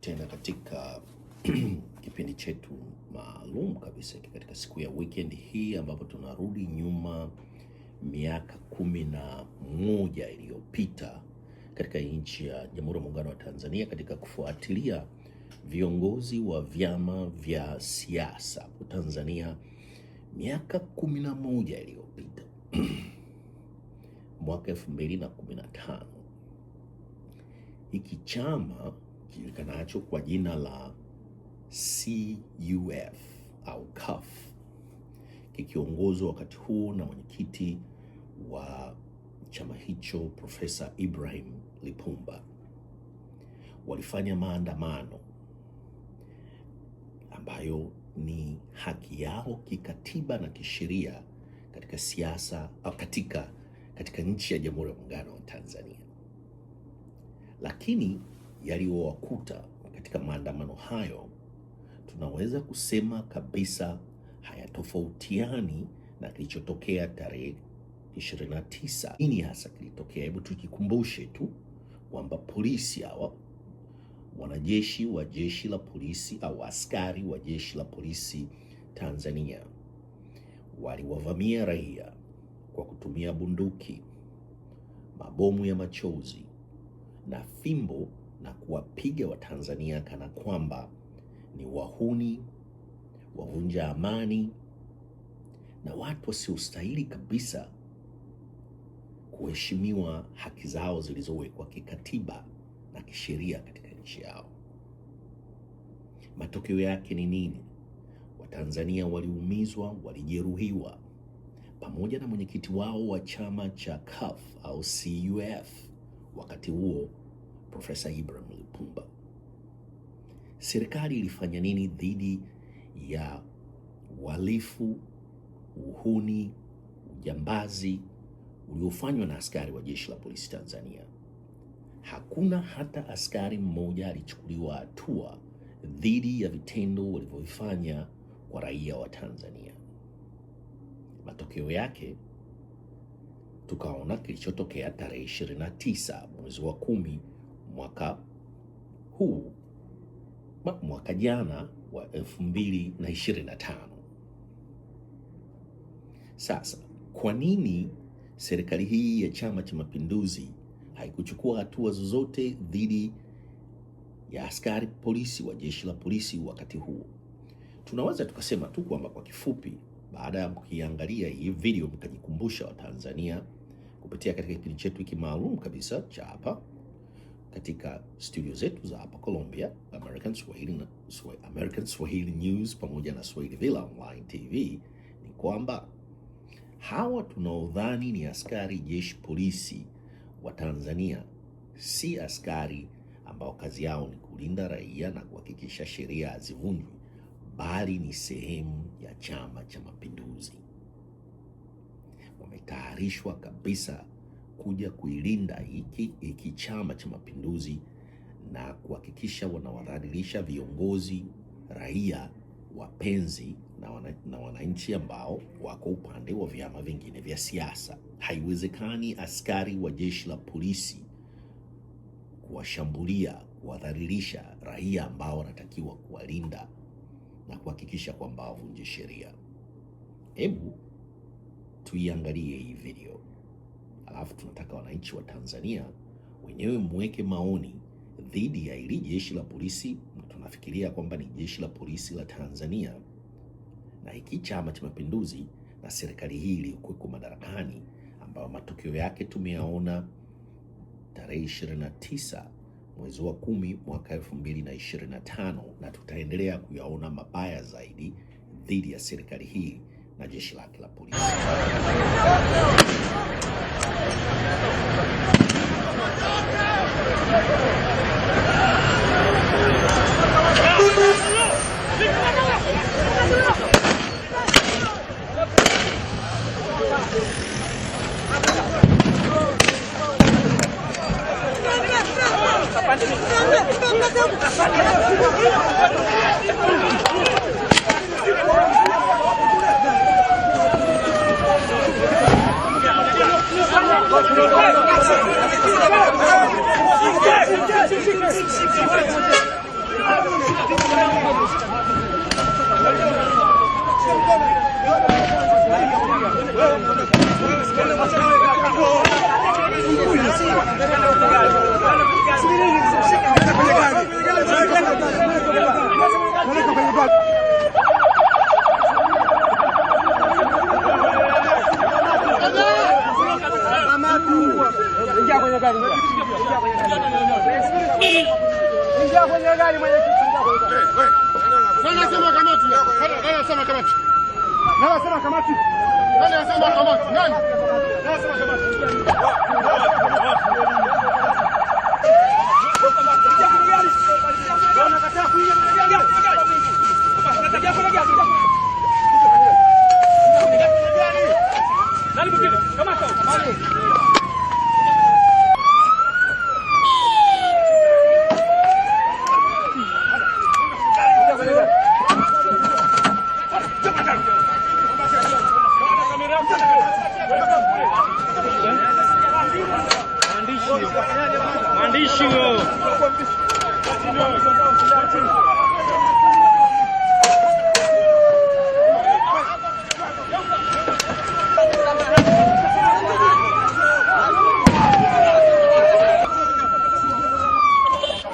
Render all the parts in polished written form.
Tena katika kipindi chetu maalum kabisa katika siku ya weekend hii ambapo tunarudi nyuma miaka 11 iliyopita katika nchi ya Jamhuri ya Muungano wa Tanzania katika kufuatilia viongozi wa vyama vya siasa kwa Tanzania miaka 11 iliyopita. Mwaka 2015 hiki chama kijulikanacho kwa jina la CUF au CUF kikiongozwa wakati huu na mwenyekiti wa chama hicho Profesa Ibrahim Lipumba walifanya maandamano ambayo ni haki yao kikatiba na kisheria katika siasa au katika nchi ya Jamhuri ya Muungano wa Tanzania. Lakini yaliyowakuta katika maandamano hayo tunaweza kusema kabisa hayatofautiani na kilichotokea tarehe 29. Nini hasa kilitokea? Hebu tukikumbushe tu kwamba polisi hawa, wanajeshi wa jeshi la polisi au askari wa jeshi la polisi Tanzania waliwavamia raia kwa kutumia bunduki, mabomu ya machozi na fimbo na kuwapiga Watanzania kana kwamba ni wahuni, wavunja amani na watu wasiostahili kabisa kuheshimiwa haki zao zilizowekwa kikatiba na kisheria katika nchi yao. Matokeo yake ni nini? Watanzania waliumizwa, walijeruhiwa, pamoja na mwenyekiti wao wa chama cha CUF au CUF wakati huo, Profesa Ibrahim Lipumba. Serikali ilifanya nini dhidi ya uhalifu, uhuni, ujambazi uliofanywa na askari wa jeshi la polisi Tanzania? Hakuna hata askari mmoja alichukuliwa hatua dhidi ya vitendo walivyofanya kwa raia wa Tanzania. Matokeo yake tukaona kilichotokea tarehe 29 mwezi wa 10 mwaka jana wa 2025. Sasa, kwa nini serikali hii ya Chama cha Mapinduzi haikuchukua hatua zozote dhidi ya askari polisi wa jeshi la polisi wakati huo? Tunaweza tukasema tu kwamba kwa kifupi, baada ya kuiangalia hii video mkajikumbusha Watanzania kupitia katika kipindi chetu hiki maalum kabisa cha hapa katika studio zetu za hapa Colombia, American Swahili News pamoja na Swahili Villa Online TV, ni kwamba hawa tunaodhani ni askari jeshi polisi wa Tanzania si askari ambao kazi yao ni kulinda raia na kuhakikisha sheria hazivunjwi, bali ni sehemu ya Chama cha Mapinduzi. Wametayarishwa kabisa kuja kuilinda hiki Chama cha Mapinduzi na kuhakikisha wanawadhalilisha viongozi, raia, wapenzi na wananchi ambao wako upande wa vyama vingine vya siasa. Haiwezekani askari wa jeshi la polisi kuwashambulia, kuwadhalilisha raia ambao wanatakiwa kuwalinda na kuhakikisha kwamba wavunje sheria. Hebu tuiangalie hii video, alafu tunataka wananchi wa Tanzania wenyewe mweke maoni dhidi ya hili jeshi la polisi. Tunafikiria kwamba ni jeshi la polisi la Tanzania na hiki Chama cha Mapinduzi na serikali hii iliyokuwa madarakani, ambayo matokeo yake tumeyaona tarehe 29 mwezi wa 10 mwaka 2025, na tutaendelea kuyaona mabaya zaidi dhidi ya serikali hii na jeshi lake la polisi.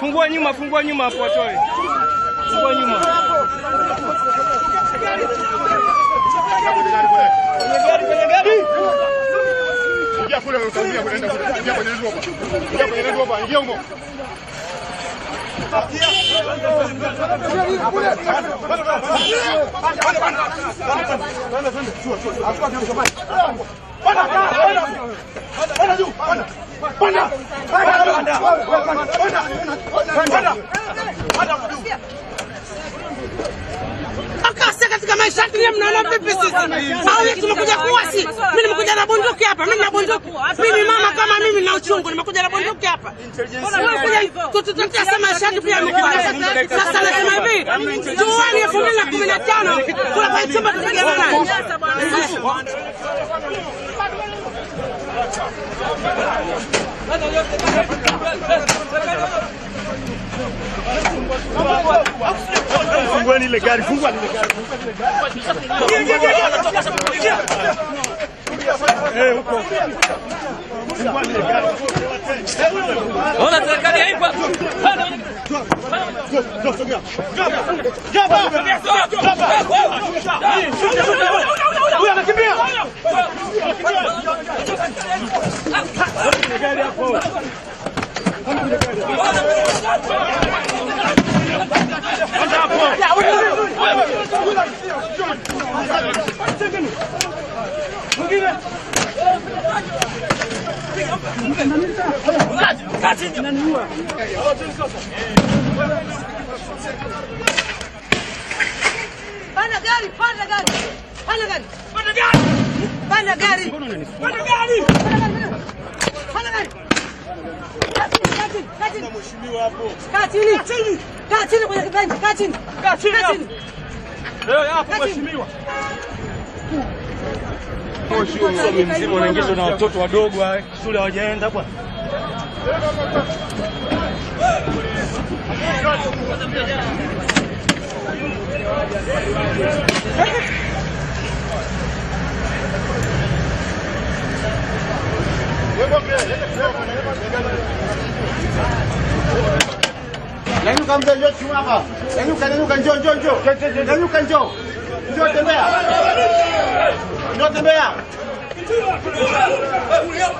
Fungua nyuma hapo watoe. Fungua nyuma. Kwenye gari. Ingia kule unaambia kwenda kule. Ingia kwenye roba. Ingia kwenye roba, ingia huko. Akasa katika maisha yetu mnaona vipi sisi? Au tumekuja kuasi? Mimi nimekuja na bunduki hapa. Mimi na bunduki. Mimi mama kama mimi na uchungu nimekuja na bunduki hapa. Tututetea sema maisha yetu pia yamekuja. Sasa nasema hivi, Juani 2015 kuna kwa chumba tupigana naye. Fungua ile gari, fungua ile gari. Huko. Fungua ile gari. Ona serikali haipo. Huyu anakimbia. Gari hapo. Panda gari, panda gari. Panda gari. Panda gari. Panda gari. Panda gari. Panda gari. Kati mheshimiwa hapo. Kati kwenye kibenchi, kati. Kati. Hapo mheshimiwa. Msomi mzima unaingizwa na watoto wadogo shule hawajaenda bwana. Nyanyuka mzee, njoo chuma hapa. Nyanyuka, njoo. Nyanyuka, njoo. Njoo tembea. Njoo tembea.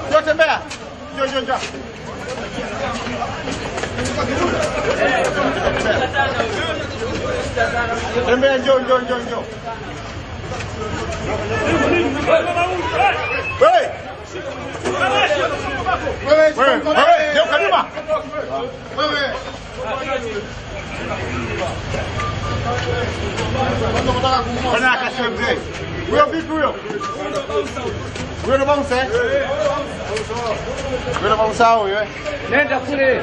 Njoo tembea. Njoo. Tembea, njoo. Wewe, geuka nyuma. Wewe. Bwana akasema mzee. Huyo vipi huyo? Huyo ndo bounce. Huyo ndo bounce huyo. Nenda kule.